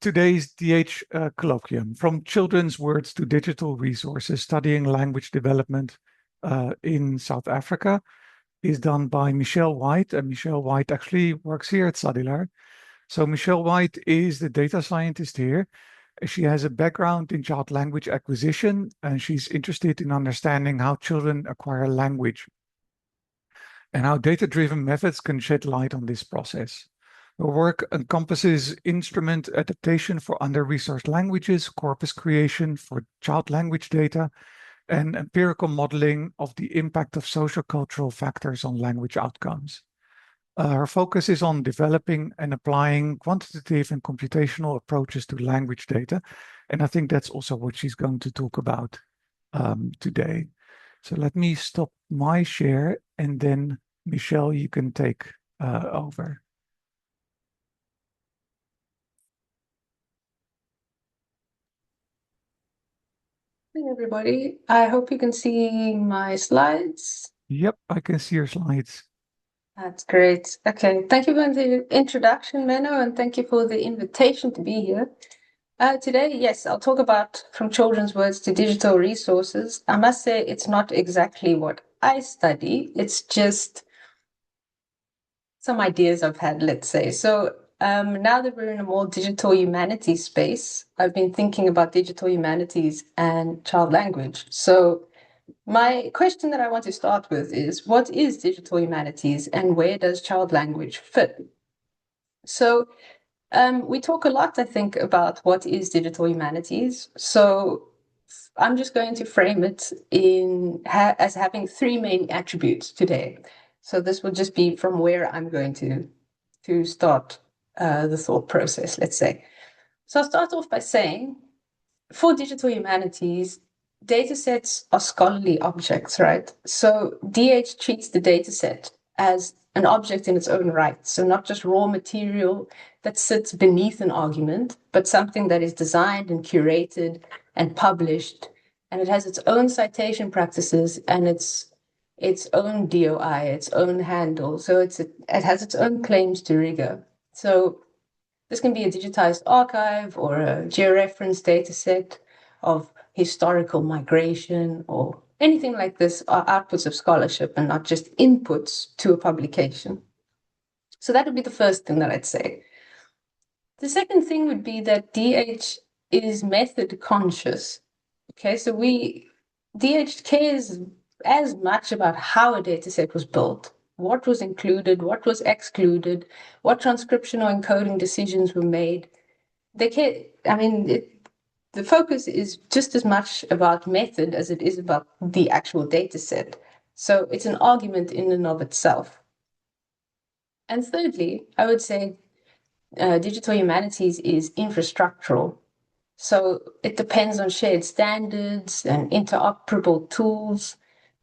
today's DH colloquium, From Children's Words to Digital Resources, Studying Language Development in South Africa, is done by Michelle White. And Michelle White actually works here at Sadilar. So Michelle White is the data scientist here. She has a background in child language acquisition, and she's interested in understanding how children acquire language and how data-driven methods can shed light on this process. Her work encompasses instrument adaptation for under-resourced languages, corpus creation for child language data, and empirical modeling of the impact of social-cultural factors on language outcomes. Her focus is on developing and applying quantitative and computational approaches to language data, and I think that's also what she's going to talk about today. So let me stop my share, and then Michelle, you can take over. Hey everybody, I hope you can see my slides. Yep, I can see your slides. That's great. Okay, thank you for the introduction, Menno, and thank you for the invitation to be here. Today, yes, I'll talk about From Children's Words to Digital Resources. I must say it's not exactly what I study, it's just some ideas I've had, let's say. So now that we're in a more digital humanities space, I've been thinking about digital humanities and child language. So my question that I want to start with is, what is digital humanities and where does child language fit? So we talk a lot, I think, about what is digital humanities. So I'm just going to frame it as having three main attributes today. So this will just be from where I'm going to start the thought process, let's say. So I'll start off by saying, for digital humanities, datasets are scholarly objects, right? So DH treats the dataset as an object in its own right. So not just raw material that sits beneath an argument, but something that is designed and curated and published, and it has its own citation practices and its own DOI, its own handle. So it has its own claims to rigor. So this can be a digitized archive or a georeference dataset of historical migration or anything like this are outputs of scholarship and not just inputs to a publication. So that would be the first thing that I'd say. The second thing would be that DH is method conscious. Okay, so DH cares as much about how a dataset was built, what was included, what was excluded, what transcription or encoding decisions were made. They care, the focus is just as much about method as it is about the actual dataset. So it's an argument in and of itself. And thirdly, I would say digital humanities is infrastructural. So it depends on shared standards and interoperable tools.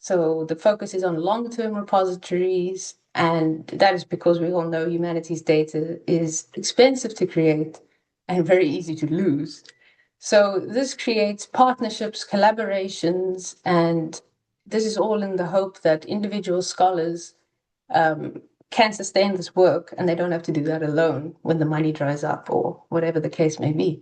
So the focus is on long-term repositories, and that is because we all know humanities data is expensive to create and very easy to lose. So this creates partnerships, collaborations, and this is all in the hope that individual scholars can sustain this work, and they don't have to do that alone when the money dries up or whatever the case may be.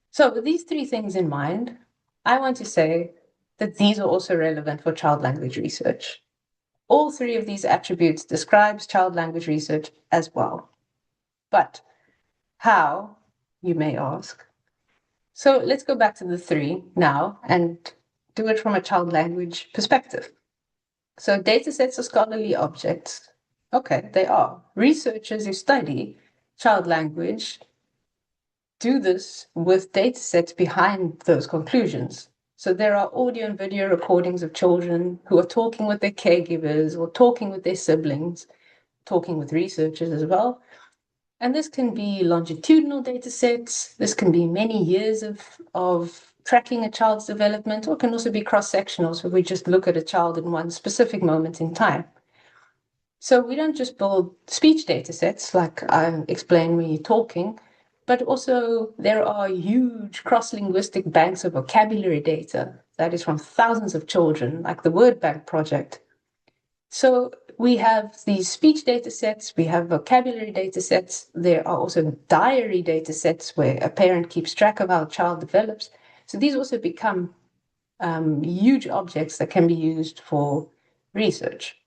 So with these three things in mind, I want to say that these are also relevant for child language research. All three of these attributes describes child language research as well. But how, you may ask? So let's go back to the three now and do it from a child language perspective. So datasets are scholarly objects. Okay, they are. Researchers who study child language do this with datasets behind those conclusions. So there are audio and video recordings of children who are talking with their caregivers or talking with their siblings, talking with researchers as well. And this can be longitudinal datasets. This can be many years of tracking a child's development, or it can also be cross-sectional. So we just look at a child in one specific moment in time. So we don't just build speech datasets like I explained when you're talking, but also there are huge cross-linguistic banks of vocabulary data that is from thousands of children, like the Word Bank project. So we have these speech data sets, we have vocabulary data sets. There are also diary data sets where a parent keeps track of how a child develops. So these also become huge objects that can be used for research.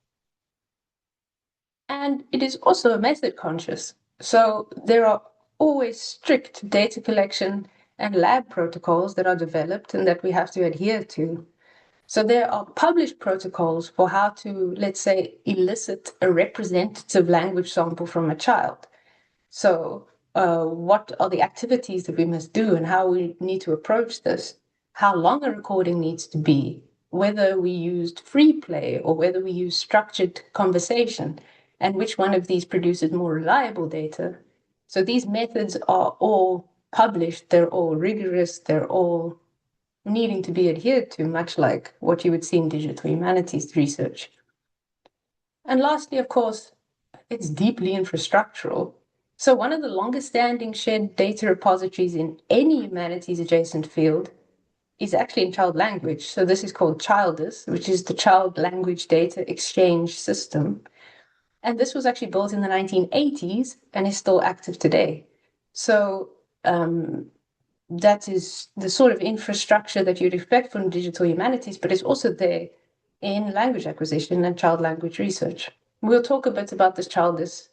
And it is also method conscious. So there are always strict data collection and lab protocols that are developed and that we have to adhere to. So there are published protocols for how to, let's say, elicit a representative language sample from a child. So what are the activities that we must do and how we need to approach this? How long a recording needs to be, whether we used free play or whether we use structured conversation, and which one of these produces more reliable data. So these methods are all published, they're all rigorous, they're all needing to be adhered to, much like what you would see in digital humanities research. And lastly, of course, it's deeply infrastructural. So one of the longest standing shared data repositories in any humanities adjacent field is actually in child language. So this is called CHILDIS, which is the Child Language Data Exchange System. And this was actually built in the 1980s and is still active today. So that is the sort of infrastructure that you'd expect from digital humanities, but it's also there in language acquisition and child language research. We'll talk a bit about this CHILDIS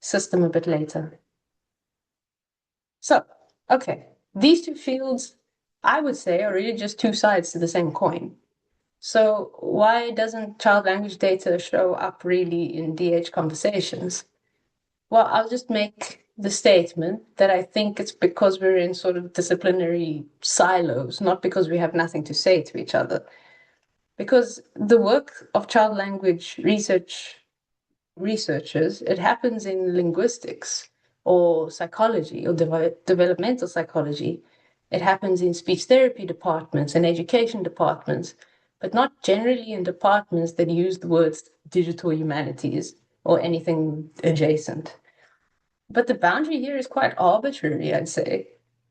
system a bit later. So, okay, these two fields, I would say, are really just two sides to the same coin. So why doesn't child language data show up really in DH conversations? Well, I'll just make the statement that I think it's because we're in sort of disciplinary silos, not because we have nothing to say to each other. Because the work of child language researchers, it happens in linguistics or psychology or developmental psychology. It happens in speech therapy departments and education departments, but not generally in departments that use the words digital humanities or anything adjacent. But the boundary here is quite arbitrary, I'd say.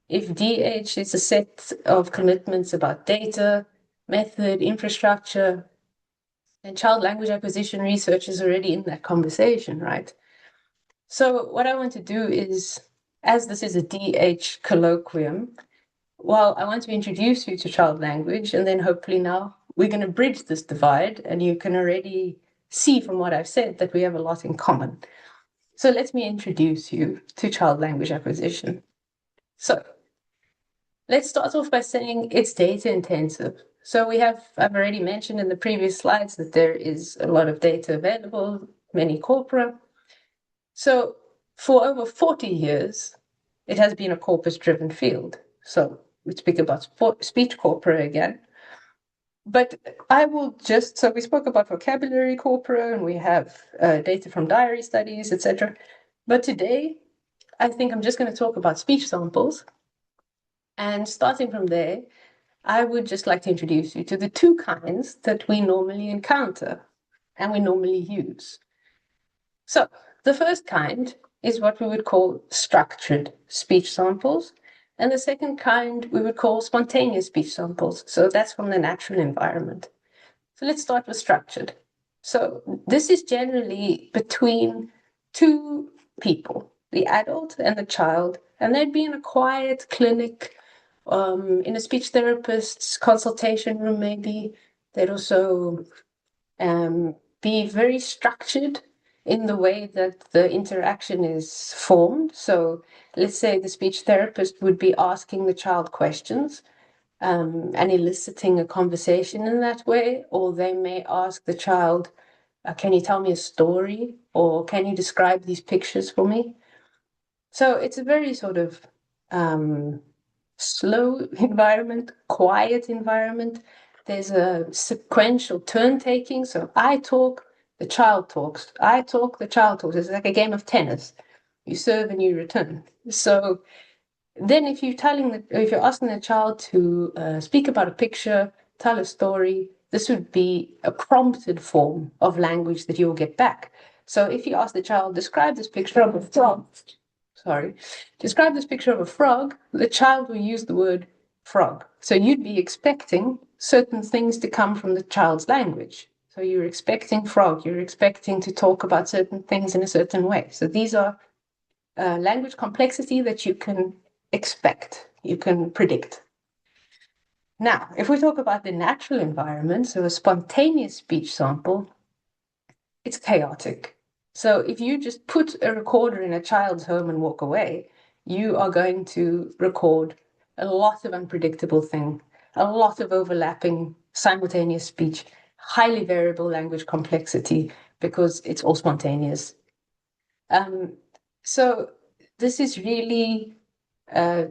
If DH is a set of commitments about data, method, infrastructure, and child language acquisition research is already in that conversation, right? So what I want to do is, as this is a DH colloquium, well, I want to introduce you to child language, and then hopefully now we're going to bridge this divide, and you can already see from what I've said that we have a lot in common. So let me introduce you to child language acquisition. So let's start off by saying it's data intensive. So I've already mentioned in the previous slides that there is a lot of data available, many corpora. So for over 40 years, it has been a corpus-driven field. So we speak about speech corpora again. But so we spoke about vocabulary corpora, and we have data from diary studies, etc. But today, I think I'm just going to talk about speech samples. And starting from there, I would just like to introduce you to the two kinds that we normally encounter and we normally use. So the first kind is what we would call structured speech samples. And the second kind we would call spontaneous speech samples. So that's from the natural environment. So let's start with structured. So this is generally between two people, the adult and the child, and they'd be in a quiet clinic, in a speech therapist's consultation room maybe. They'd also be very structured in the way that the interaction is formed. So let's say the speech therapist would be asking the child questions and eliciting a conversation in that way, or they may ask the child, can you tell me a story, or can you describe these pictures for me? So it's a very sort of slow environment, quiet environment. There's a sequential turn taking. So I talk, the child talks. I talk, the child talks. It's like a game of tennis. You serve and you return. So then if you're asking the child to speak about a picture, tell a story, this would be a prompted form of language that you'll get back. So if you ask the child, describe this picture of a frog, describe this picture of a frog, the child will use the word frog. So you'd be expecting certain things to come from the child's language. So you're expecting frog, you're expecting to talk about certain things in a certain way. So these are language complexity that you can expect, you can predict. Now, if we talk about the natural environment, so a spontaneous speech sample, it's chaotic. So if you just put a recorder in a child's home and walk away, you are going to record a lot of unpredictable things, a lot of overlapping simultaneous speech, highly variable language complexity, because it's all spontaneous. So this is really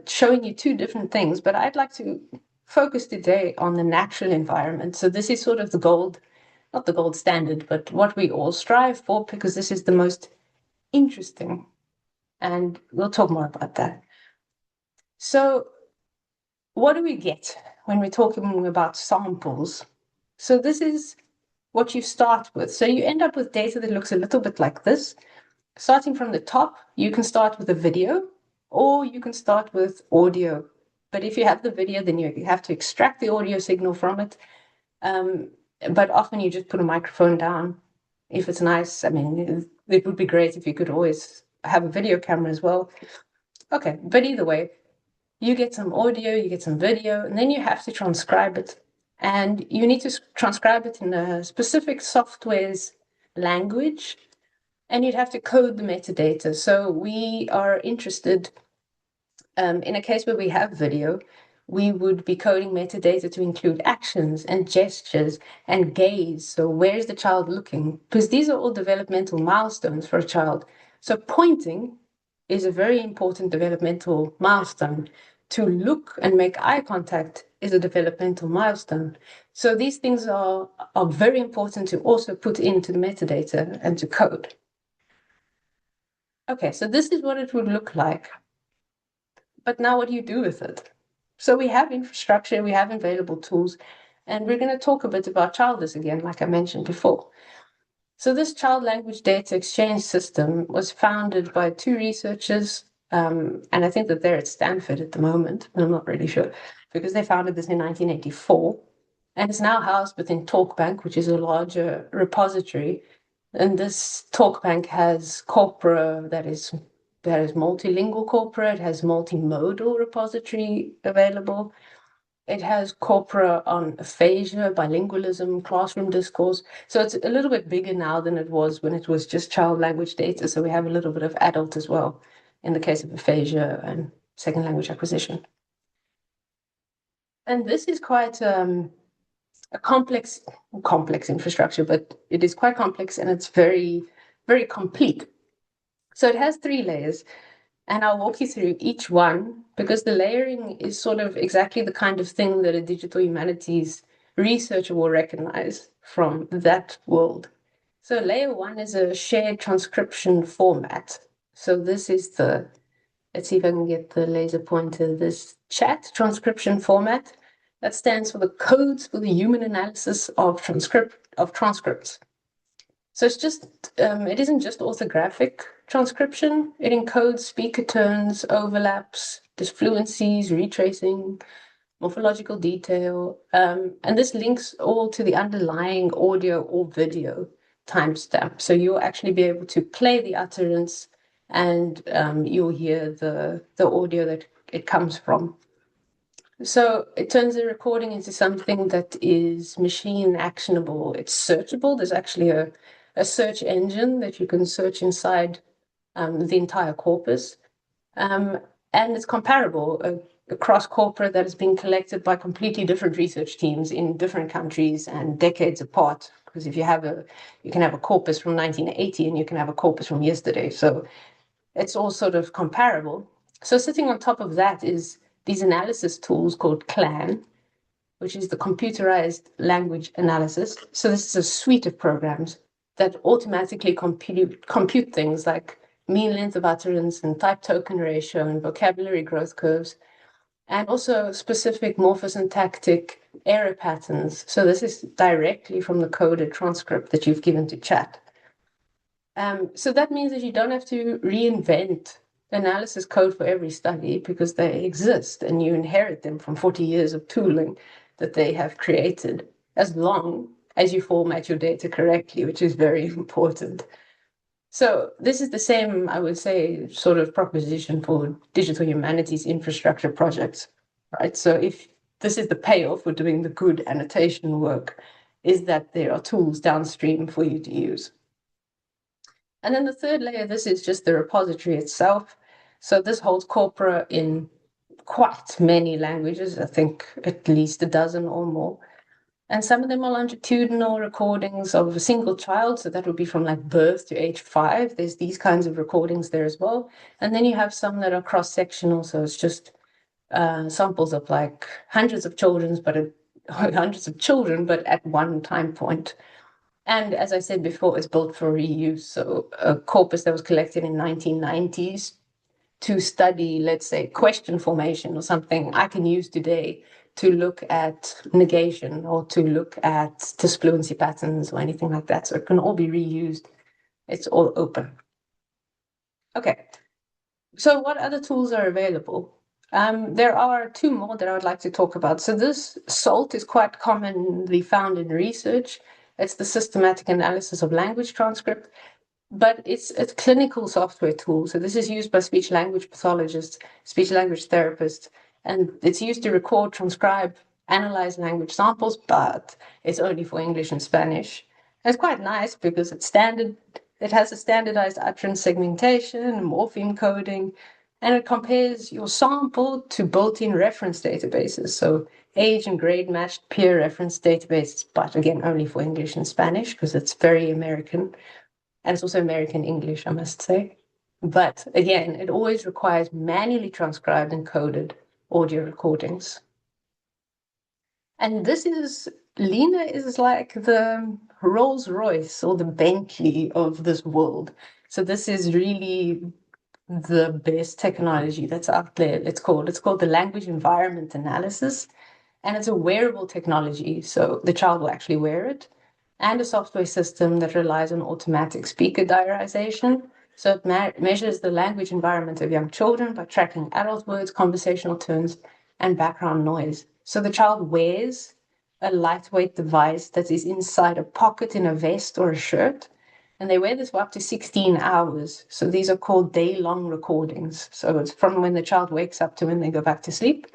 showing you two different things, but I'd like to focus today on the natural environment. So this is sort of the gold, not the gold standard, but what we all strive for, because this is the most interesting. And we'll talk more about that. So what do we get when we're talking about samples? So this is what you start with. So you end up with data that looks a little bit like this. Starting from the top, you can start with a video, or you can start with audio. But if you have the video, then you have to extract the audio signal from it. But often you just put a microphone down. If it's nice, I mean, it would be great if you could always have a video camera as well. Okay, but either way, you get some audio, you get some video, and then you have to transcribe it. And you need to transcribe it in a specific software's language, and you'd have to code the metadata. So we are interested in a case where we have video, we would be coding metadata to include actions and gestures and gaze. So where's the child looking? Because these are all developmental milestones for a child. So pointing is a very important developmental milestone. To look and make eye contact is a developmental milestone. So these things are very important to also put into the metadata and to code. Okay, so this is what it would look like. But now what do you do with it? So we have infrastructure, we have available tools, and we're going to talk a bit about Childers again, like I mentioned before. So this child language data exchange system was founded by two researchers, and I think that they're at Stanford at the moment, but I'm not really sure, because they founded this in 1984, and it's now housed within TalkBank, which is a larger repository. And this TalkBank has corpora that is multilingual corpora, it has multimodal repository available. It has corpora on aphasia, bilingualism, classroom discourse. So it's a little bit bigger now than it was when it was just child language data. So we have a little bit of adult as well in the case of aphasia and second language acquisition. And this is quite a complex infrastructure, but it is quite complex and it's very, very complete. So it has 3 layers, and I'll walk you through each one because the layering is sort of exactly the kind of thing that a digital humanities researcher will recognize from that world. So layer 1 is a shared transcription format. So this is let's see if I can get the laser pointer, this chat transcription format. That stands for the codes for the human analysis of transcripts. So it's just, it isn't just orthographic transcription. It encodes speaker tones, overlaps, disfluencies, retracing, morphological detail, and this links all to the underlying audio or video timestamp. So you'll actually be able to play the utterance and you'll hear the audio that it comes from. So it turns the recording into something that is machine actionable. It's searchable. There's actually a search engine that you can search inside the entire corpus. And it's comparable across corpora that has been collected by completely different research teams in different countries and decades apart. Because if you can have a corpus from 1980 and you can have a corpus from yesterday. So it's all sort of comparable. So sitting on top of that is these analysis tools called CLAN, which is the computerized language analysis. So this is a suite of programs that automatically compute things like mean length of utterance and type token ratio and vocabulary growth curves, and also specific morphosyntactic error patterns. So this is directly from the coded transcript that you've given to chat. So that means that you don't have to reinvent analysis code for every study because they exist and you inherit them from 40 years of tooling that they have created, as long as you format your data correctly, which is very important. So this is the same, I would say, sort of proposition for digital humanities infrastructure projects, right? So if this is the payoff for doing the good annotation work, is that there are tools downstream for you to use. And then the third layer, this is just the repository itself. So this holds corpora in quite many languages, I think at least a dozen or more. And some of them are longitudinal recordings of a single child. So that would be from like birth to age 5. There's these kinds of recordings there as well. And then you have some that are cross-sectional. So it's just samples of like hundreds of children, but at one time point. And as I said before, it's built for reuse. So a corpus that was collected in 1990s to study, let's say, question formation or something I can use today to look at negation or to look at disfluency patterns or anything like that. So it can all be reused. It's all open. Okay, so what other tools are available? There are 2 more that I would like to talk about. So this SALT is quite commonly found in research. It's the systematic analysis of language transcript, but it's a clinical software tool. So this is used by speech language pathologists, speech language therapists, and it's used to record, transcribe, analyze language samples, but it's only for English and Spanish. And it's quite nice because it's standard. It has a standardized utterance segmentation, morpheme coding, and it compares your sample to built-in reference databases. So age and grade matched peer reference databases, but again, only for English and Spanish because it's very American. And it's also American English, I must say. But again, it always requires manually transcribed and coded audio recordings. And Lena is like the Rolls Royce or the Bentley of this world. So this is really the best technology that's out there. It's called the language environment analysis. And it's a wearable technology. So the child will actually wear it, and a software system that relies on automatic speaker diarization. So it measures the language environment of young children by tracking adult words, conversational tones, and background noise. So the child wears a lightweight device that is inside a pocket in a vest or a shirt, and they wear this for up to 16 hours. So these are called day-long recordings. So it's from when the child wakes up to when they go back to sleep.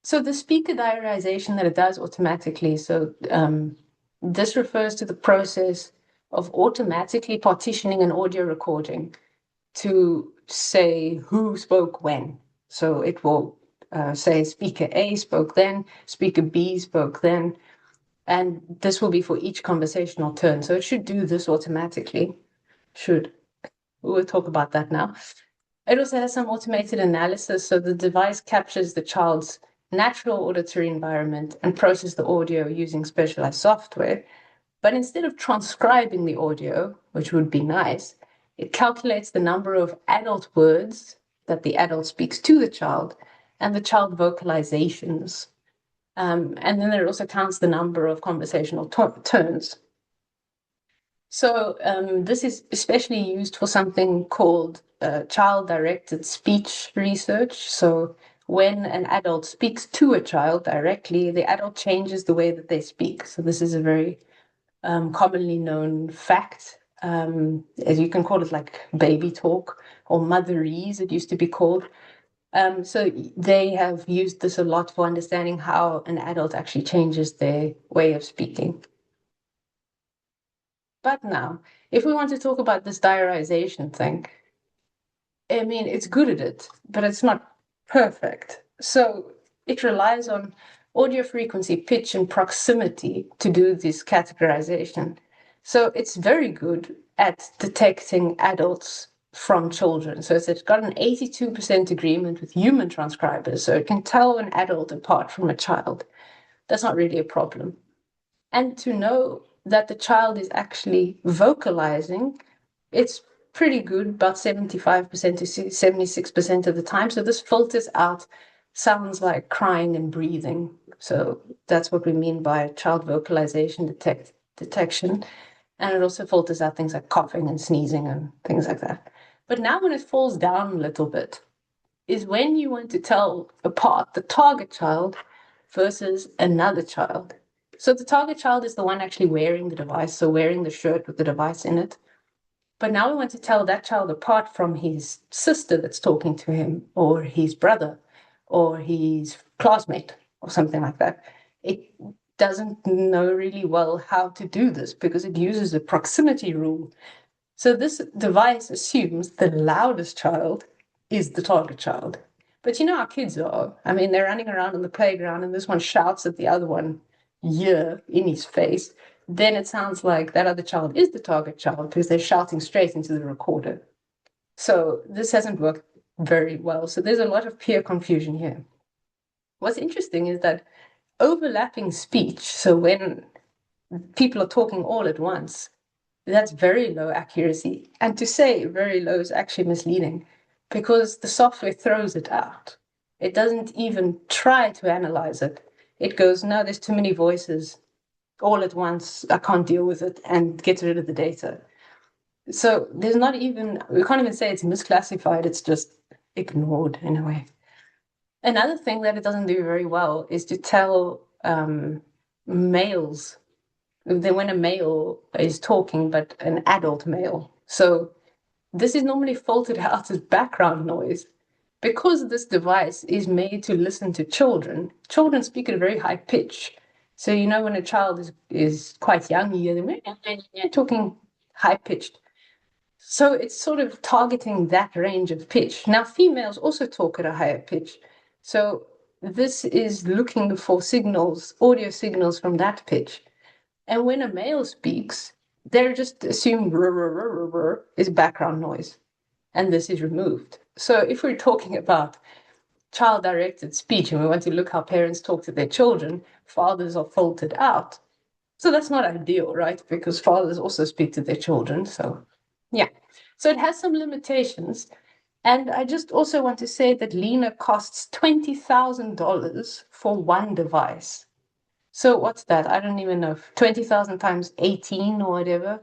So the speaker diarization that it does automatically, so this refers to the process of automatically partitioning an audio recording to say who spoke when. So it will say speaker A spoke then, speaker B spoke then, and this will be for each conversational turn. So it should do this automatically. We'll talk about that now. It also has some automated analysis. So the device captures the child's natural auditory environment and processes the audio using specialized software. But instead of transcribing the audio, which would be nice, it calculates the number of adult words that the adult speaks to the child and the child vocalizations. And then it also counts the number of conversational turns. So this is especially used for something called child-directed speech research. So when an adult speaks to a child directly, the adult changes the way that they speak. So this is a very commonly known fact, as you can call it, like baby talk or motherese, it used to be called. So they have used this a lot for understanding how an adult actually changes their way of speaking. But now, if we want to talk about this diarization thing, I mean, it's good at it, but it's not perfect. So it relies on audio frequency, pitch, and proximity to do this categorization. So it's very good at detecting adults from children. So it's got an 82% agreement with human transcribers. So it can tell an adult apart from a child. That's not really a problem. And to know that the child is actually vocalizing, it's pretty good, about 75% to 76% of the time. So this filters out sounds like crying and breathing. So that's what we mean by child vocalization detection. And it also filters out things like coughing and sneezing and things like that. But now when it falls down a little bit is when you want to tell apart the target child versus another child. So the target child is the one actually wearing the device, so wearing the shirt with the device in it. But now we want to tell that child apart from his sister that's talking to him, or his brother, or his classmate, or something like that. It doesn't know really well how to do this because it uses a proximity rule. So this device assumes the loudest child is the target child. But you know how kids are. I mean, they're running around on the playground and this one shouts at the other one, yeah, in his face. Then it sounds like that other child is the target child because they're shouting straight into the recorder. So this hasn't worked very well. So there's a lot of peer confusion here. What's interesting is that overlapping speech, so when people are talking all at once, that's very low accuracy. And to say very low is actually misleading because the software throws it out. It doesn't even try to analyze it. It goes, no, there's too many voices all at once. I can't deal with it, and gets rid of the data. So there's not even, we can't even say it's misclassified. It's just ignored in a way. Another thing that it doesn't do very well is to tell males then when a male is talking, but an adult male. So this is normally filtered out as background noise. Because this device is made to listen to children, children speak at a very high pitch. So you know when a child is quite young, you hear them talking high pitched. So it's sort of targeting that range of pitch. Now females also talk at a higher pitch. So this is looking for signals, audio signals from that pitch. And when a male speaks, they're just assumed is background noise, and this is removed. So if we're talking about child-directed speech and we want to look how parents talk to their children, fathers are filtered out. So that's not ideal, right? Because fathers also speak to their children. So yeah, so it has some limitations. And I just also want to say that Lena costs $20,000 for one device. So what's that? I don't even know. 20,000 times 18 or whatever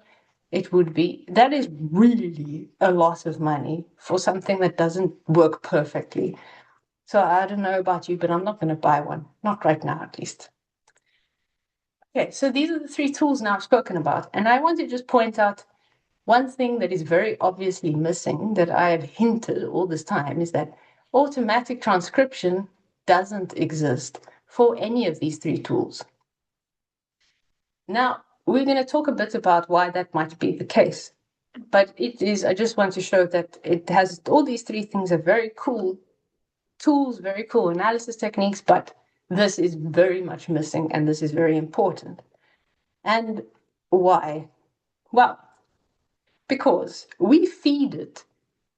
it would be. That is really a lot of money for something that doesn't work perfectly. So I don't know about you, but I'm not going to buy one. Not right now, at least. Okay, so these are the three tools now I've spoken about. And I want to just point out one thing that is very obviously missing that I have hinted all this time is that automatic transcription doesn't exist for any of these three tools. Now, we're going to talk a bit about why that might be the case. But it is, I just want to show that it has all these three things are very cool tools, very cool analysis techniques, but this is very much missing and this is very important. And why? Well, because we feed it.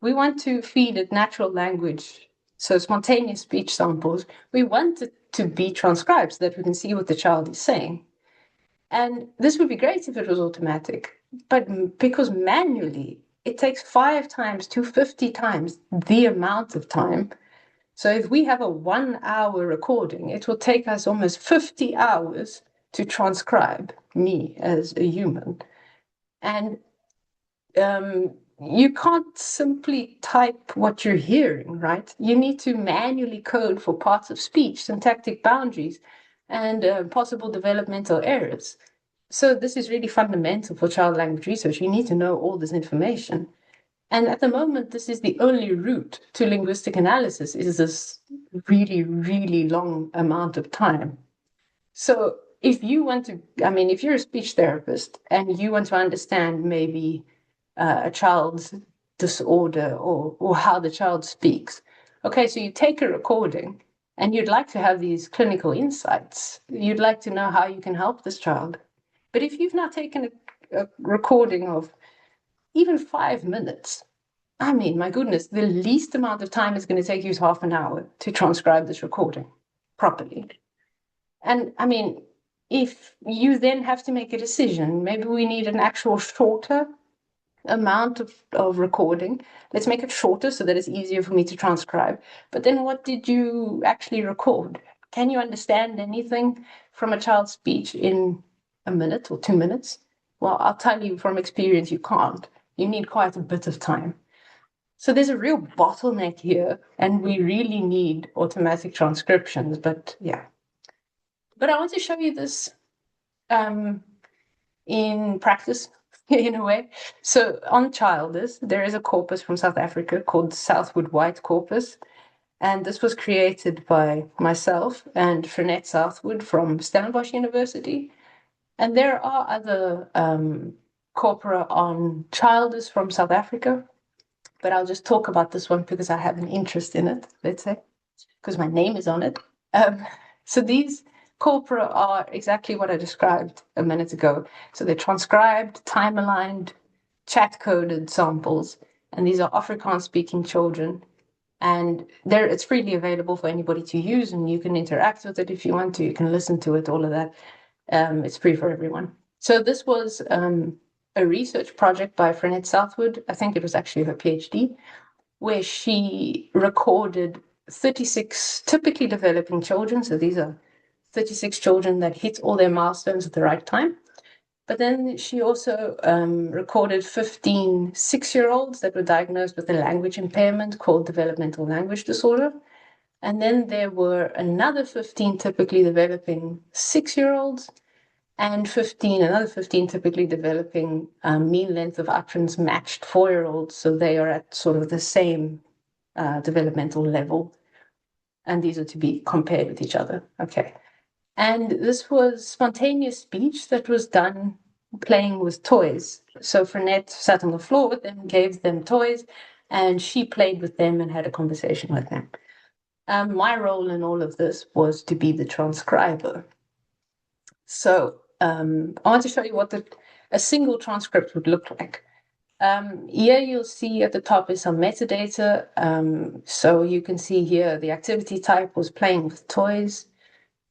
We want to feed it natural language, so spontaneous speech samples. We want it to be transcribed so that we can see what the child is saying. And this would be great if it was automatic, but because manually it takes 5 times to 50 times the amount of time. So if we have a 1 hour recording, it will take us almost 50 hours to transcribe me as a human. And you can't simply type what you're hearing, right? You need to manually code for parts of speech, syntactic boundaries, and possible developmental errors. So this is really fundamental for child language research. You need to know all this information. And at the moment, this is the only route to linguistic analysis is this really, really long amount of time. So if you want to, I mean, if you're a speech therapist and you want to understand maybe a child's disorder or how the child speaks, okay, so you take a recording and you'd like to have these clinical insights. You'd like to know how you can help this child. But if you've not taken a recording of even 5 minutes, I mean, my goodness, the least amount of time is going to take you is half an hour to transcribe this recording properly. And I mean, if you then have to make a decision, maybe we need an actual shorter amount of recording. Let's make it shorter so that it's easier for me to transcribe. But then what did you actually record? Can you understand anything from a child's speech in a minute or 2 minutes? Well, I'll tell you from experience, you can't. You need quite a bit of time. So there's a real bottleneck here, and we really need automatic transcriptions, but yeah. But I want to show you this in practice, in a way. So on Childers, there is a corpus from South Africa called the Southwood White Corpus. And this was created by myself and Frenette Southwood from Stellenbosch University. And there are other corpora on Childers from South Africa, but I'll just talk about this one because I have an interest in it, let's say, because my name is on it. So these corpora are exactly what I described a minute ago. So they're transcribed, time-aligned, chat-coded samples, and these are Afrikaans-speaking children. And it's freely available for anybody to use, and you can interact with it if you want to. You can listen to it, all of that. It's free for everyone. So this was a research project by Frenette Southwood. I think it was actually her PhD, where she recorded 36 typically developing children. So these are 36 children that hit all their milestones at the right time. But then she also recorded 15 6-year-olds that were diagnosed with a language impairment called developmental language disorder. And then there were another 15 typically developing 6-year-olds and another 15 typically developing mean length of utterance matched 4-year-olds. So they are at sort of the same developmental level. And these are to be compared with each other. Okay. And this was spontaneous speech that was done playing with toys. So Frenette sat on the floor with them, gave them toys, and she played with them and had a conversation with them. My role in all of this was to be the transcriber. So I want to show you what a single transcript would look like. Here you'll see at the top is some metadata. So you can see here the activity type was playing with toys.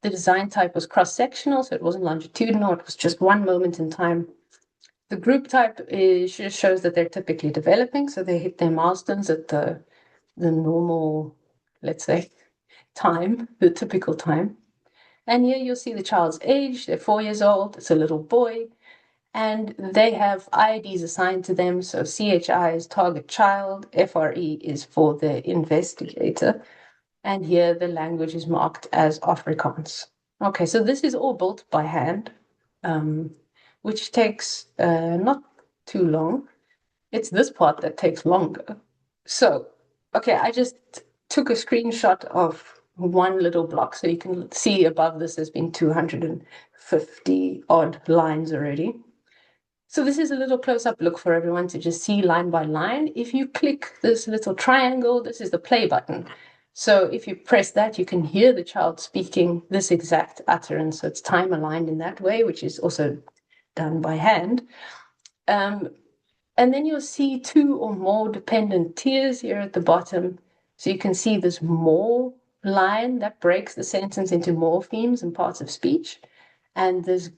The design type was cross-sectional, so it wasn't longitudinal, it was just one moment in time. The group type just shows that they're typically developing, so they hit their milestones at the normal, let's say, time, the typical time. And here you'll see the child's age, they're 4 years old, it's a little boy, and they have IDs assigned to them, so CHI is target child, FRE is for the investigator, and here the language is marked as Afrikaans. Okay, so this is all built by hand, which takes not too long. It's this part that takes longer. So, okay, I just took a screenshot of one little block, so you can see above this there's been 250 odd lines already. So this is a little close-up look for everyone to just see line by line. If you click this little triangle, this is the play button. So if you press that, you can hear the child speaking this exact utterance. So it's time aligned in that way, which is also done by hand. And then you'll see 2 or more dependent tiers here at the bottom. So you can see this more line that breaks the sentence into morphemes and parts of speech. And this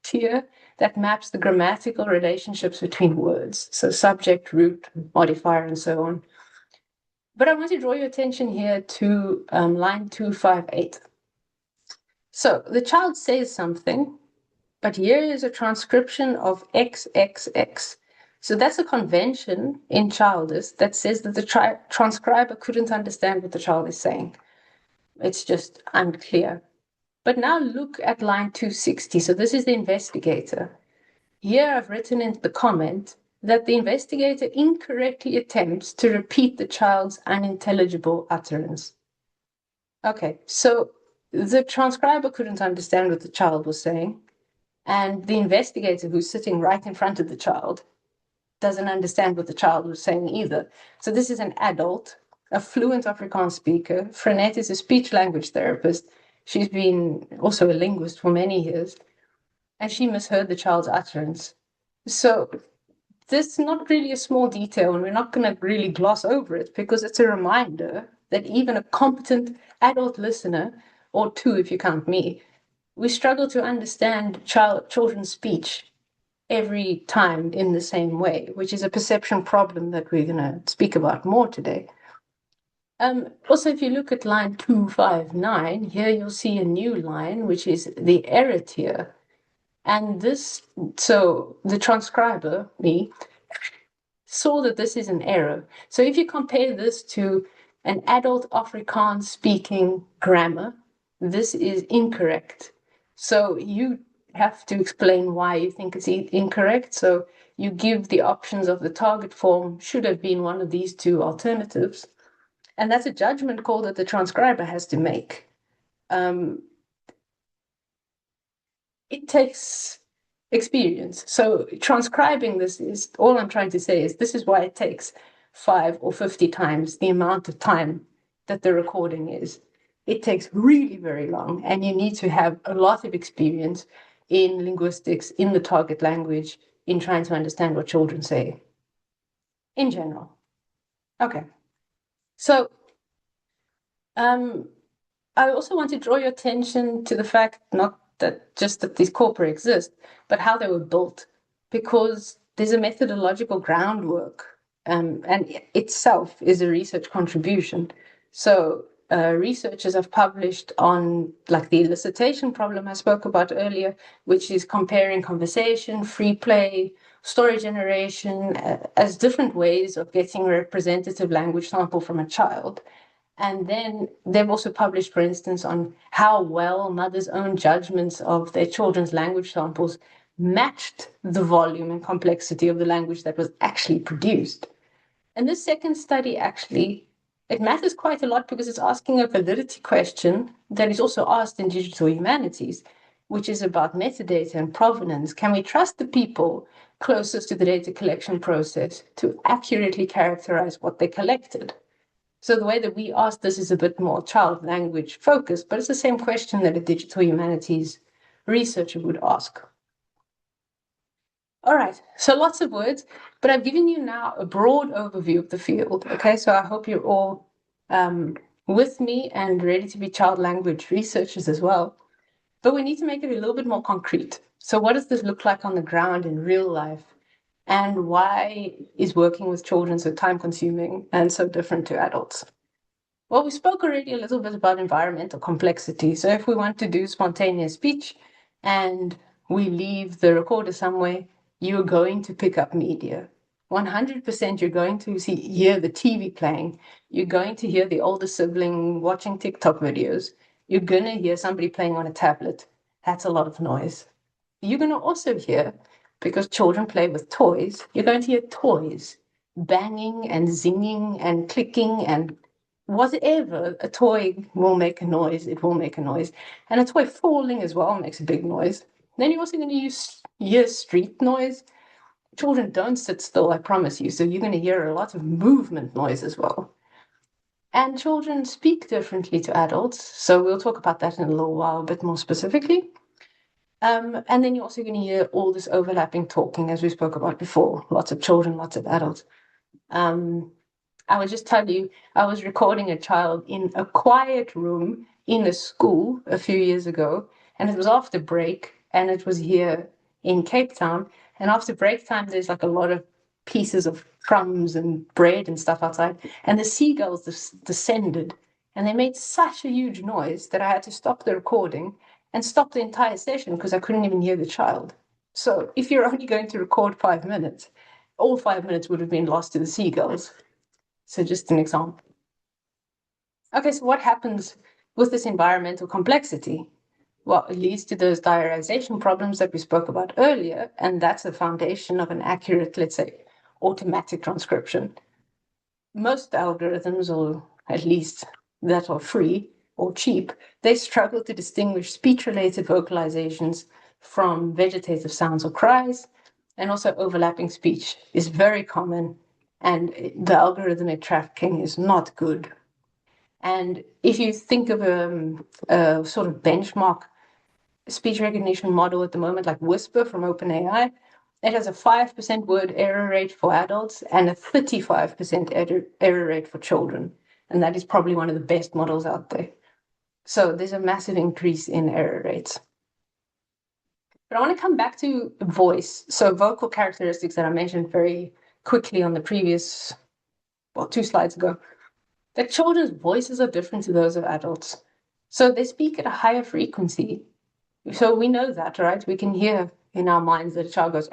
tier that maps the grammatical relationships between words. So subject, root, modifier, and so on. But I want to draw your attention here to line 258. So the child says something, but here is a transcription of XXX. So that's a convention in Childers that says that the transcriber couldn't understand what the child is saying. It's just unclear. But now look at line 260. So this is the investigator. Here I've written in the comment that the investigator incorrectly attempts to repeat the child's unintelligible utterance. Okay, so the transcriber couldn't understand what the child was saying, and the investigator who's sitting right in front of the child doesn't understand what the child was saying either. So this is an adult, a fluent Afrikaans speaker. Frenette is a speech language therapist. She's been also a linguist for many years, and she misheard the child's utterance. So this is not really a small detail, and we're not going to really gloss over it because it's a reminder that even a competent adult listener, or 2 if you count me, we struggle to understand children's speech every time in the same way, which is a perception problem that we're going to speak about more today. Also, if you look at line 259, here you'll see a new line, which is the error tier. And so the transcriber, me, saw that this is an error. So if you compare this to an adult Afrikaans speaking grammar, this is incorrect. So you have to explain why you think it's incorrect. So you give the options of the target form should have been one of these two alternatives. And that's a judgment call that the transcriber has to make. It takes experience. So transcribing this is, all I'm trying to say is this is why it takes 5 or 50 times the amount of time that the recording is. It takes really very long, and you need to have a lot of experience in linguistics, in the target language, in trying to understand what children say in general. Okay. So I also want to draw your attention to the fact, not that just that these corpora exist, but how they were built, because there's a methodological groundwork, and itself is a research contribution. So researchers have published on like the elicitation problem I spoke about earlier, which is comparing conversation, free play, story generation as different ways of getting a representative language sample from a child. And then they've also published, for instance, on how well mothers' own judgments of their children's language samples matched the volume and complexity of the language that was actually produced. And this second study actually, it matters quite a lot because it's asking a validity question that is also asked in digital humanities, which is about metadata and provenance. Can we trust the people closest to the data collection process to accurately characterize what they collected? So the way that we ask this is a bit more child language focused, but it's the same question that a digital humanities researcher would ask. All right, so lots of words, but I've given you now a broad overview of the field. Okay, so I hope you're all with me and ready to be child language researchers as well. But we need to make it a little bit more concrete. So what does this look like on the ground in real life? And why is working with children so time consuming and so different to adults? Well, we spoke already a little bit about environmental complexity. So if we want to do spontaneous speech and we leave the recorder somewhere, you're going to pick up media. 100% you're going to hear the TV playing. You're going to hear the older sibling watching TikTok videos. You're going to hear somebody playing on a tablet. That's a lot of noise. You're going to also hear, because children play with toys, you're going to hear toys banging and zinging and clicking, and whatever a toy will make a noise, it will make a noise. And a toy falling as well makes a big noise. Then you're also going to hear street noise. Children don't sit still, I promise you. So you're going to hear a lot of movement noise as well. And children speak differently to adults. So we'll talk about that in a little while, a bit more specifically. And then you're also going to hear all this overlapping talking, as we spoke about before. Lots of children, lots of adults. I would just tell you, I was recording a child in a quiet room in a school a few years ago, and it was after break, and it was here in Cape Town. And after break time, there's like a lot of pieces of crumbs and bread and stuff outside, and the seagulls descended, and they made such a huge noise that I had to stop the recording and stop the entire session because I couldn't even hear the child. So if you're only going to record 5 minutes, all 5 minutes would have been lost to the seagulls. So just an example. Okay, so what happens with this environmental complexity? Well, it leads to those diarization problems that we spoke about earlier, and that's the foundation of an accurate, let's say, automatic transcription. Most algorithms, or at least that are free or cheap, they struggle to distinguish speech-related vocalizations from vegetative sounds or cries, and also overlapping speech is very common, and the algorithmic tracking is not good. And if you think of a sort of benchmark speech recognition model at the moment, like Whisper from OpenAI, it has a 5% word error rate for adults and a 35% error rate for children. And that is probably one of the best models out there. So there's a massive increase in error rates. But I want to come back to voice. So vocal characteristics that I mentioned very quickly on the previous, 2 slides ago, that children's voices are different to those of adults. So they speak at a higher frequency. So we know that, right? We can hear in our minds that a child goes,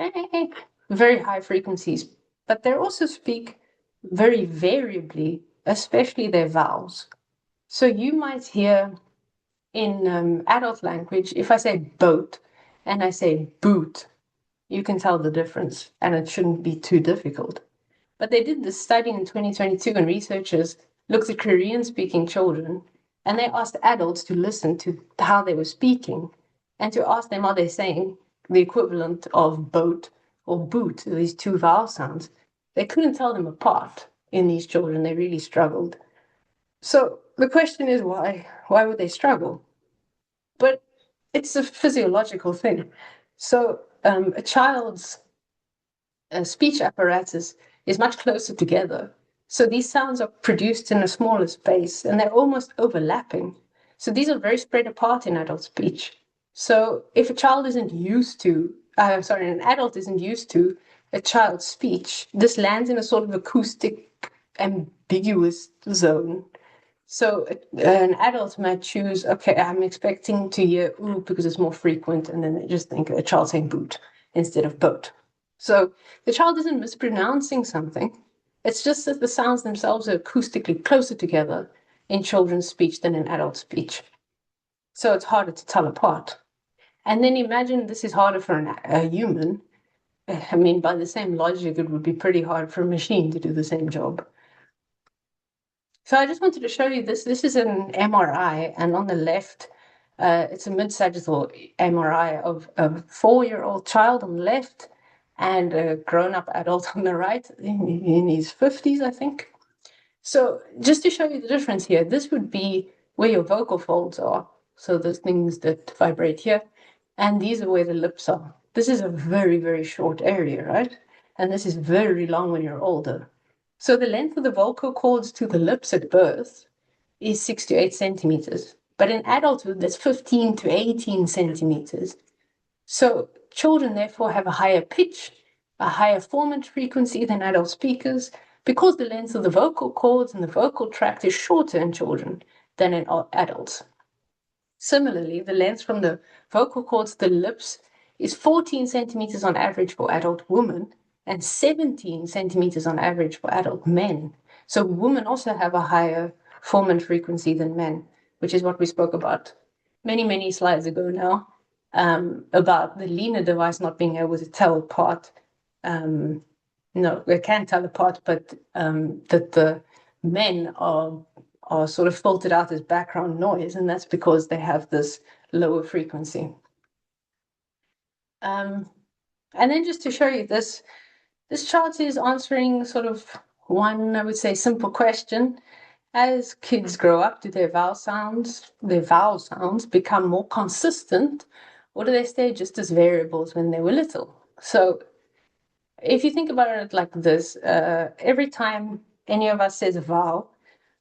very high frequencies, but they also speak very variably, especially their vowels. So you might hear in adult language, if I say boat, and I say boot, you can tell the difference, and it shouldn't be too difficult. But they did this study in 2022, and researchers looked at Korean-speaking children, and they asked adults to listen to how they were speaking, and to ask them, are they saying the equivalent of boat or boot, these two vowel sounds? They couldn't tell them apart in these children. They really struggled. So the question is, why? Why would they struggle? But it's a physiological thing. So a child's speech apparatus is much closer together. So these sounds are produced in a smaller space, and they're almost overlapping. So these are very spread apart in adult speech. So if a child isn't used to, an adult isn't used to a child's speech, this lands in a sort of acoustic, ambiguous zone. So an adult might choose, okay, I'm expecting to hear ooh because it's more frequent, and then they just think a child saying boot instead of boat. So the child isn't mispronouncing something. It's just that the sounds themselves are acoustically closer together in children's speech than in adult speech. So it's harder to tell apart. And then imagine this is harder for a human. I mean, by the same logic, it would be pretty hard for a machine to do the same job. So I just wanted to show you this. This is an MRI, and on the left, it's a mid-sagittal MRI of a 4-year-old child on the left and a grown-up adult on the right in his 50s, I think. So just to show you the difference here, this would be where your vocal folds are. So the things that vibrate here, and these are where the lips are. This is a very, very short area, right? And this is very long when you're older. So the length of the vocal cords to the lips at birth is 6 to 8 centimeters. But in adulthood, that's 15 to 18 centimeters. So children therefore have a higher pitch, a higher formant frequency than adult speakers, because the length of the vocal cords and the vocal tract is shorter in children than in adults. Similarly, the length from the vocal cords to the lips is 14 centimeters on average for adult women and 17 centimeters on average for adult men. So women also have a higher formant frequency than men, which is what we spoke about many, many slides ago now, about the Lena device not being able to tell apart. No, they can tell apart, but that the men are sort of filtered out as background noise, and that's because they have this lower frequency. And then just to show you this chart is answering sort of one, I would say, simple question. As kids grow up, do their vowel sounds become more consistent, or do they stay just as variables when they were little? So if you think about it like this, every time any of us says a vowel,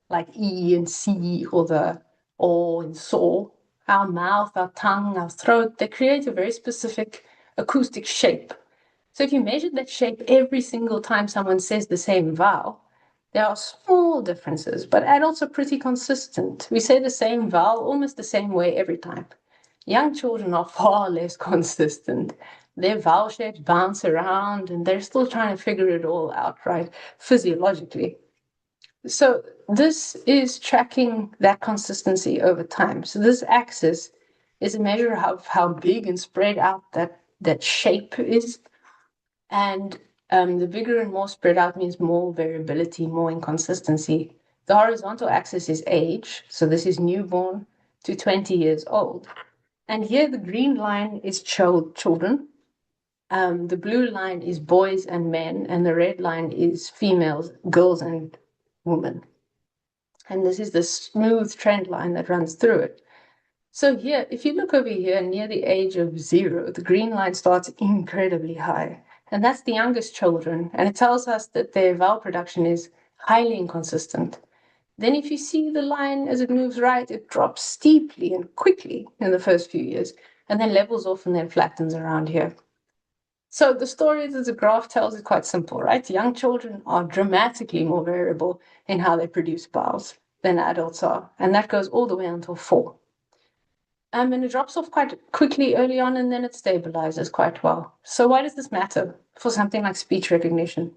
like E and C or the O and so, our mouth, our tongue, our throat, they create a very specific acoustic shape. So if you measured that shape every single time someone says the same vowel, there are small differences, but adults are pretty consistent. We say the same vowel almost the same way every time. Young children are far less consistent. Their vowel shapes bounce around and they're still trying to figure it all out, right, physiologically. So this is tracking that consistency over time. So this axis is a measure of how big and spread out that shape is. And the bigger and more spread out means more variability, more inconsistency. The horizontal axis is age. So this is newborn to 20 years old. And here the green line is children. The blue line is boys and men. And the red line is females, girls and women. And this is the smooth trend line that runs through it. So here, if you look over here near the age of 0, the green line starts incredibly high. And that's the youngest children. And it tells us that their vowel production is highly inconsistent. Then if you see the line as it moves right, it drops steeply and quickly in the first few years, and then levels off and then flattens around here. So the story that the graph tells is quite simple, right? Young children are dramatically more variable in how they produce vowels than adults are. And that goes all the way until 4. And it drops off quite quickly early on, and then it stabilizes quite well. So why does this matter for something like speech recognition?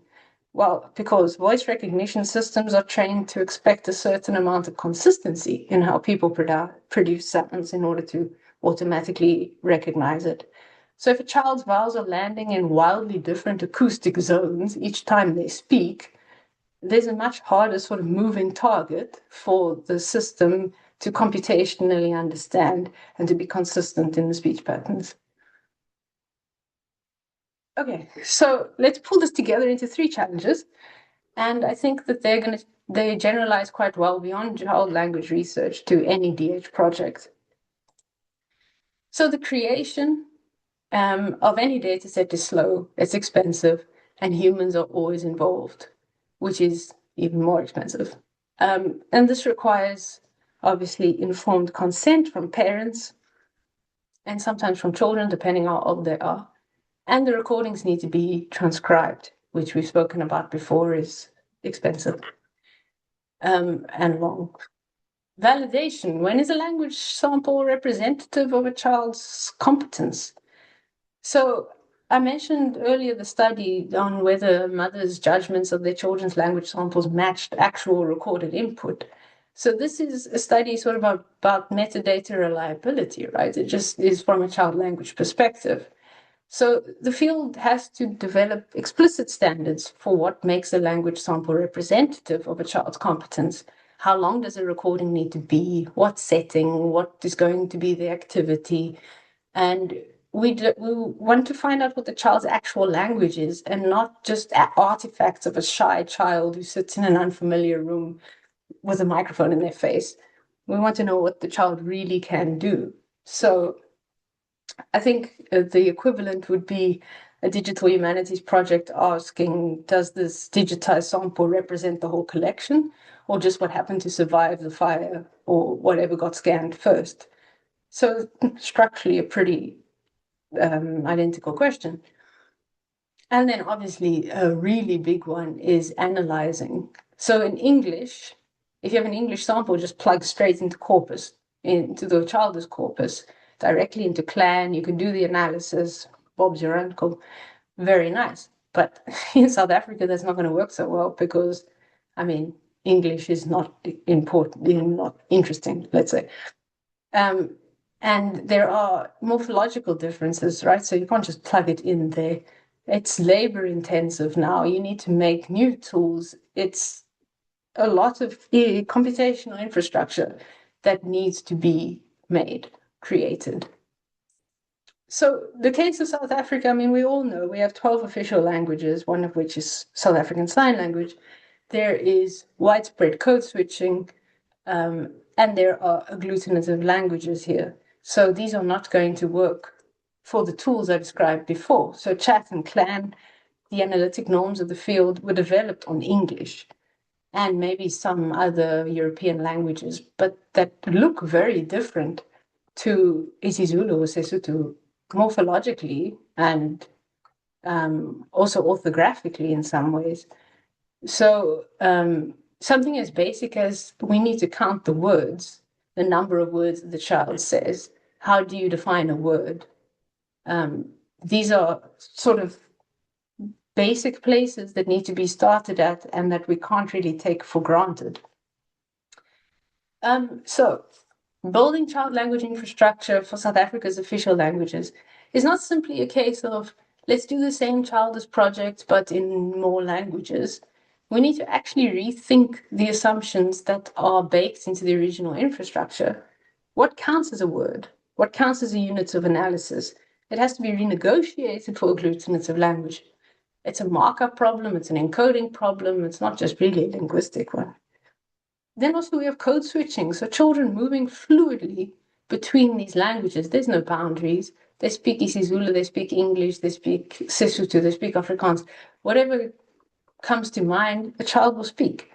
Well, because voice recognition systems are trained to expect a certain amount of consistency in how people produce sounds in order to automatically recognize it. So if a child's vowels are landing in wildly different acoustic zones each time they speak, there's a much harder sort of moving target for the system to computationally understand and to be consistent in the speech patterns. Okay, so let's pull this together into 3 challenges. And I think that they generalize quite well beyond child language research to any DH project. So the creation of any data set is slow, it's expensive, and humans are always involved, which is even more expensive. And this requires, obviously, informed consent from parents and sometimes from children, depending how old they are. And the recordings need to be transcribed, which we've spoken about before is expensive and long. Validation. When is a language sample representative of a child's competence? So I mentioned earlier the study on whether mothers' judgments of their children's language samples matched actual recorded input. So this is a study sort of about metadata reliability, right? It just is from a child language perspective. So the field has to develop explicit standards for what makes a language sample representative of a child's competence. How long does a recording need to be? What setting? What is going to be the activity? And we want to find out what the child's actual language is and not just artifacts of a shy child who sits in an unfamiliar room with a microphone in their face. We want to know what the child really can do. So I think the equivalent would be a Digital Humanities project asking, does this digitized sample represent the whole collection or just what happened to survive the fire or whatever got scanned first? So structurally a pretty identical question. And then obviously a really big one is analyzing. So in English, if you have an English sample, just plug straight into corpus, into the child's corpus, directly into CLAN. You can do the analysis. Bob's your uncle. Very nice. But in South Africa, that's not going to work so well because, I mean, English is not important, not interesting, let's say. And there are morphological differences, right? So you can't just plug it in there. It's labor intensive now. You need to make new tools. It's a lot of computational infrastructure that needs to be made, created. So the case of South Africa, I mean, we all know we have 12 official languages, one of which is South African Sign Language. There is widespread code switching, and there are agglutinative languages here. So these are not going to work for the tools I described before. So chat and CLAN, the analytic norms of the field were developed on English and maybe some other European languages, but that look very different to isiZulu or Sesotho morphologically and also orthographically in some ways. So something as basic as we need to count the words, the number of words that the child says. How do you define a word? These are sort of basic places that need to be started at and that we can't really take for granted. So building child language infrastructure for South Africa's official languages is not simply a case of let's do the same childless project but in more languages. We need to actually rethink the assumptions that are baked into the original infrastructure. What counts as a word? What counts as a unit of analysis? It has to be renegotiated for agglutinative language. It's a markup problem, it's an encoding problem, it's not just really a linguistic one. Then also we have code switching, so children moving fluidly between these languages. There's no boundaries. They speak isiZulu, they speak English, they speak Sesotho, they speak Afrikaans. Whatever comes to mind, a child will speak.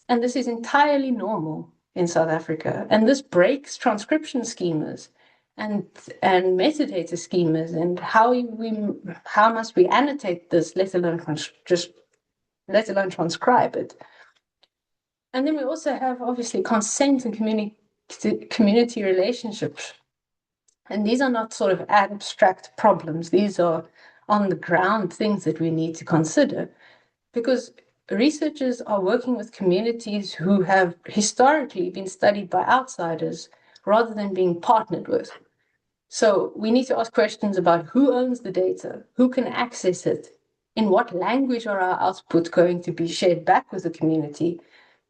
And this is entirely normal in South Africa. And this breaks transcription schemas and metadata schemas and how must we annotate this, let alone transcribe it. And then we also have obviously consent and community relationships. And these are not sort of abstract problems. These are on the ground things that we need to consider because researchers are working with communities who have historically been studied by outsiders rather than being partnered with. So we need to ask questions about who owns the data, who can access it, in what language are our output going to be shared back with the community.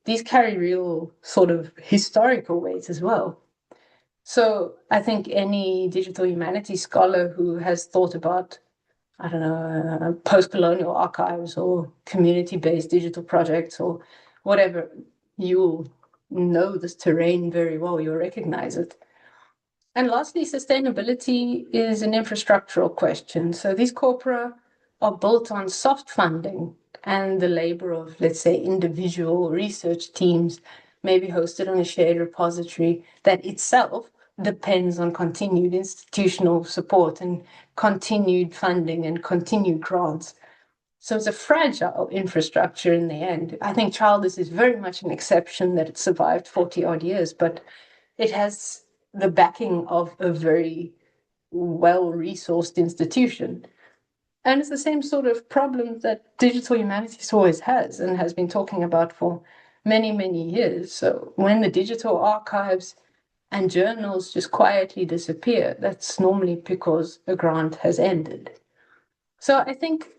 These carry real sort of historical weight as well. So I think any digital humanities scholar who has thought about, I don't know, post-colonial archives or community-based digital projects or whatever, you'll know this terrain very well, you'll recognize it. And lastly, sustainability is an infrastructural question. So these corpora are built on soft funding and the labor of, let's say, individual research teams, maybe hosted on a shared repository that itself depends on continued institutional support and continued funding and continued grants. So it's a fragile infrastructure in the end. I think Childers is very much an exception that it survived 40 odd years, but it has the backing of a very well-resourced institution. And it's the same sort of problem that digital humanities always has and has been talking about for many, many years. So when the digital archives and journals just quietly disappear, that's normally because a grant has ended. So I think,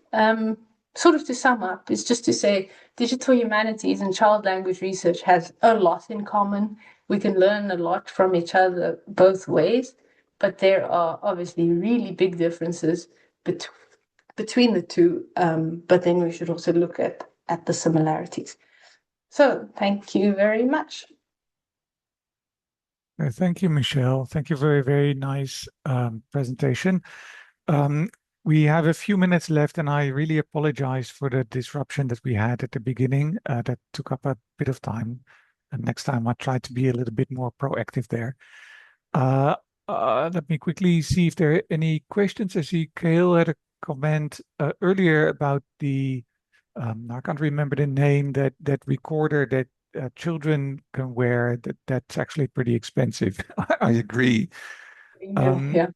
sort of to sum up, is just to say digital humanities and child language research has a lot in common. We can learn a lot from each other both ways, but there are obviously really big differences between the two. But then we should also look at the similarities. So thank you very much. Thank you, Michelle. Thank you. Very, very nice presentation. We have a few minutes left, and I really apologize for the disruption that we had at the beginning. That took up a bit of time. And next time I'll try to be a little bit more proactive there. Let me quickly see if there are any questions. I see Kale had a comment earlier about the, I can't remember the name, that recorder that children can wear. That's actually pretty expensive. I agree. Yeah.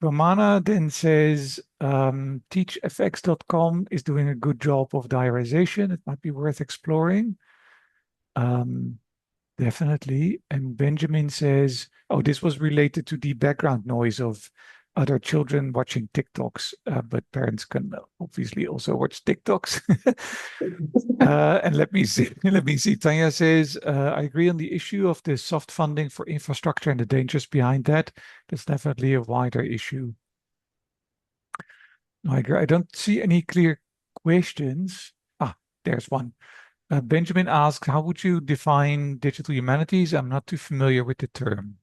Romana then says, teachfx.com is doing a good job of diarization. It might be worth exploring. Definitely. And Benjamin says, oh, this was related to the background noise of other children watching TikToks, but parents can obviously also watch TikToks. And let me see. Tanya says, I agree on the issue of the soft funding for infrastructure and the dangers behind that. That's definitely a wider issue. No, I agree. I don't see any clear questions. Ah, there's one. Benjamin asks, how would you define digital humanities? I'm not too familiar with the term.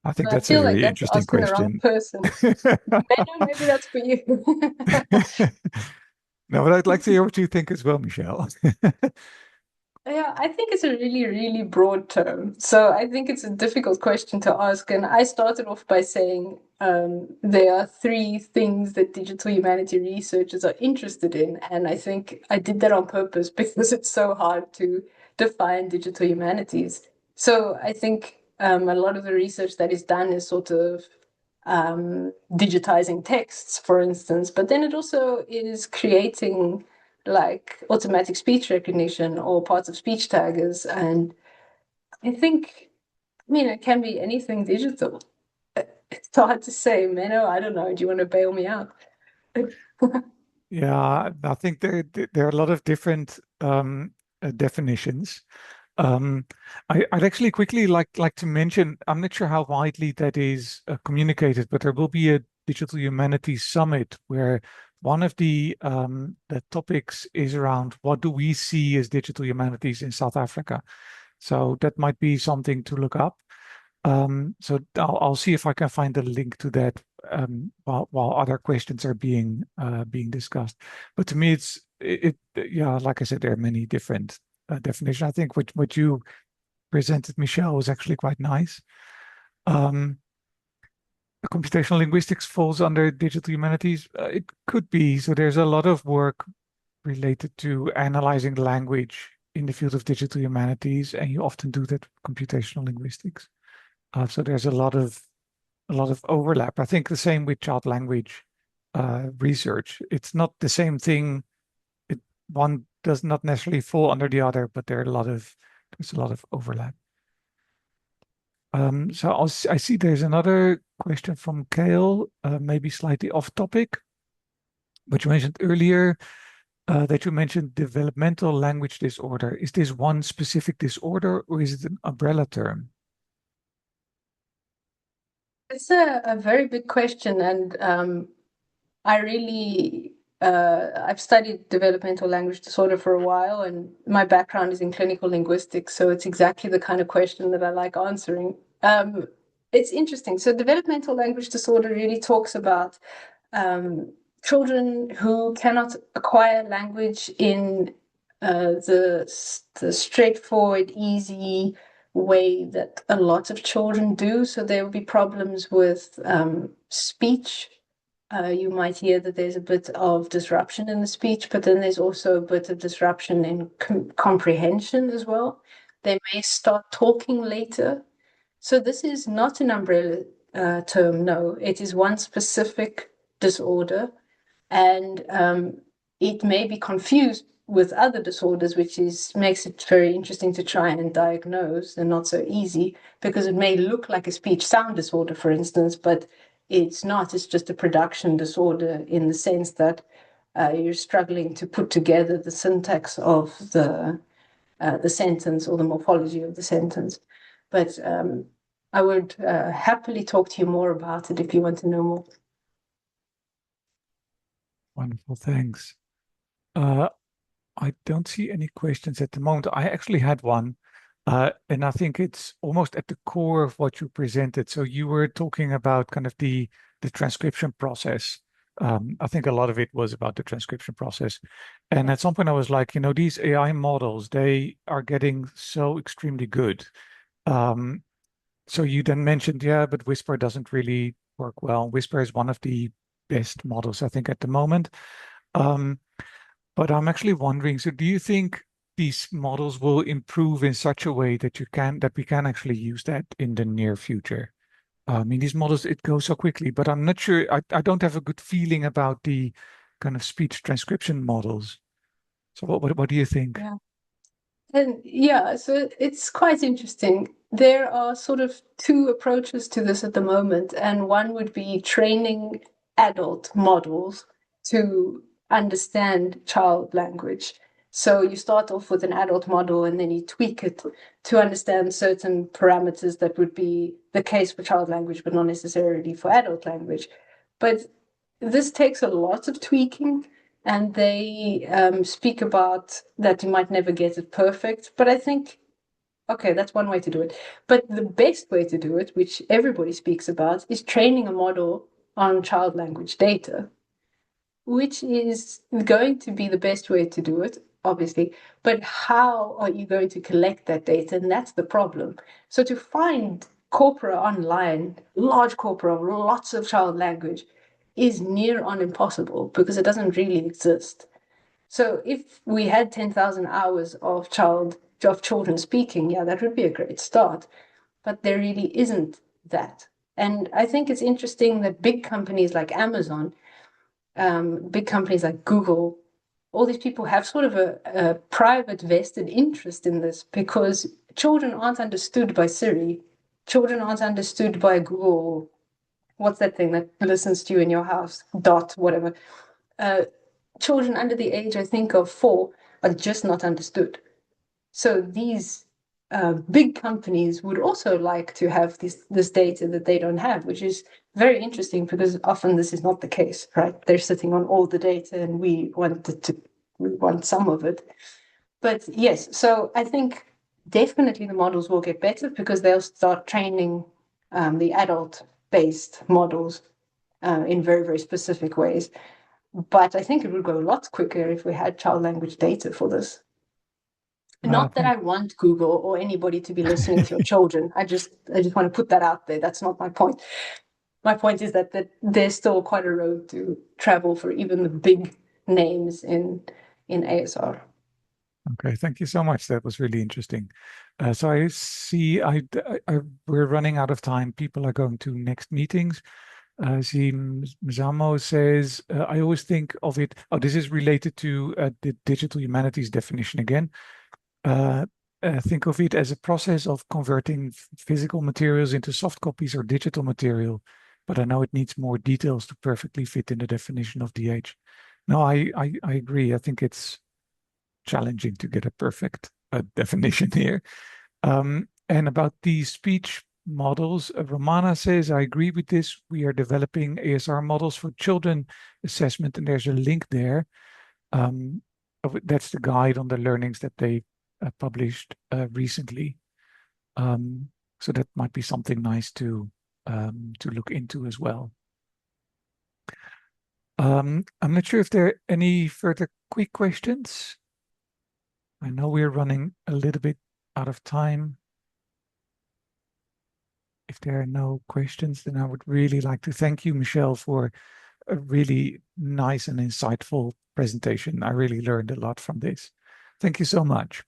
I think I that's a feel like very that's interesting asking the wrong question. person. Maybe that's for you. No, but I'd like to hear what you think as well, Michelle. Yeah, I think it's a really, really broad term. So I think it's a difficult question to ask. And I started off by saying there are three things that digital humanity researchers are interested in. And I think I did that on purpose because it's so hard to define digital humanities. So I think a lot of the research that is done is sort of digitizing texts, for instance, but then it also is creating like automatic speech recognition or parts of speech taggers. And I think, I mean, it can be anything digital. It's hard to say, Menno. I don't know. Do you want to bail me out? Yeah, I think there are a lot of different definitions. I'd actually quickly like to mention, I'm not sure how widely that is communicated, but there will be a Digital Humanities Summit where one of the topics is around what do we see as digital humanities in South Africa. So that might be something to look up. So I'll see if I can find a link to that while other questions are being discussed. But to me, yeah, like I said, there are many different definitions. I think what you presented, Michelle, was actually quite nice. Computational linguistics falls under digital humanities. It could be. So there's a lot of work related to analyzing language in the field of digital humanities, and you often do that with computational linguistics. So there's a lot of overlap. I think the same with child language research. It's not the same thing. One does not necessarily fall under the other, but there's a lot of overlap. So I see there's another question from Kale, maybe slightly off topic, but you mentioned earlier that you mentioned developmental language disorder. Is this one specific disorder or is it an umbrella term? It's a very big question, and I really I've studied developmental language disorder for a while, and my background is in clinical linguistics, so it's exactly the kind of question that I like answering. It's interesting. So developmental language disorder really talks about children who cannot acquire language in the straightforward, easy way that a lot of children do. So there will be problems with speech. You might hear that there's a bit of disruption in the speech, but then there's also a bit of disruption in comprehension as well. They may start talking later. So this is not an umbrella term, no. It is one specific disorder, and it may be confused with other disorders, which makes it very interesting to try and diagnose, and not so easy, because it may look like a speech sound disorder, for instance, but it's not. It's just a production disorder in the sense that you're struggling to put together the syntax of the sentence or the morphology of the sentence. But I would happily talk to you more about it if you want to know more. Wonderful, thanks. I don't see any questions at the moment. I actually had one, and I think it's almost at the core of what you presented. So you were talking about kind of the transcription process. I think a lot of it was about the transcription process. And at some point I was like, these AI models, they are getting so extremely good. So you then mentioned, yeah, but Whisper doesn't really work well. Whisper is one of the best models, I think, at the moment. But I'm actually wondering, so do you think these models will improve in such a way that we can actually use that in the near future? I mean, these models, it goes so quickly, but I'm not sure. I don't have a good feeling about the kind of speech transcription models. So what do you think? Yeah. And yeah, so it's quite interesting. There are sort of two approaches to this at the moment, and one would be training adult models to understand child language. So you start off with an adult model and then you tweak it to understand certain parameters that would be the case for child language, but not necessarily for adult language. But this takes a lot of tweaking, and they speak about that you might never get it perfect. But I think, okay, that's one way to do it. But the best way to do it, which everybody speaks about, is training a model on child language data, which is going to be the best way to do it, obviously. But how are you going to collect that data? And that's the problem. So to find corpora online, large corpora, lots of child language, is near on impossible because it doesn't really exist. So if we had 10,000 hours of children speaking, yeah, that would be a great start. But there really isn't that. And I think it's interesting that big companies like Amazon, big companies like Google, all these people have sort of a private vested interest in this because children aren't understood by Siri. Children aren't understood by Google. What's that thing that listens to you in your house? Dot, whatever. Children under the age, I think, of 4 are just not understood. So these big companies would also like to have this data that they don't have, which is very interesting because often this is not the case, right? They're sitting on all the data and we want some of it. But yes, so I think definitely the models will get better because they'll start training the adult-based models in very, very specific ways. But I think it would go a lot quicker if we had child language data for this. Not that Thank I want Google or anybody to be listening to your children. I just want to put that out there. That's not my point. My point is that there's still quite a road to travel for even the big names in ASR. Okay, thank you so much. That was really interesting. So I see we're running out of time. People are going to next meetings. I see Mzamo says, I always think of it. Oh, this is related to the digital humanities definition again. think of it as a process of converting physical materials into soft copies or digital material, but I know it needs more details to perfectly fit in the definition of DH. No, I agree. I think it's challenging to get a perfect definition here. And about the speech models, Romana says, I agree with this. We are developing ASR models for children assessment, and there's a link there. That's the guide on the learnings that they published recently. So that might be something nice to look into as well. I'm not sure if there are any further quick questions. I know we're running a little bit out of time. If there are no questions, then I would really like to thank you, Michelle, for a really nice and insightful presentation. I really learned a lot from this. Thank you so much.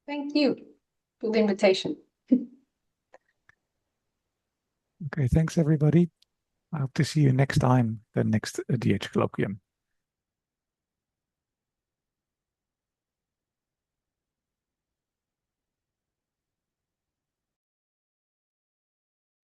Thank you for the invitation. Okay, thanks everybody. I hope to see you next time, the next DH Colloquium.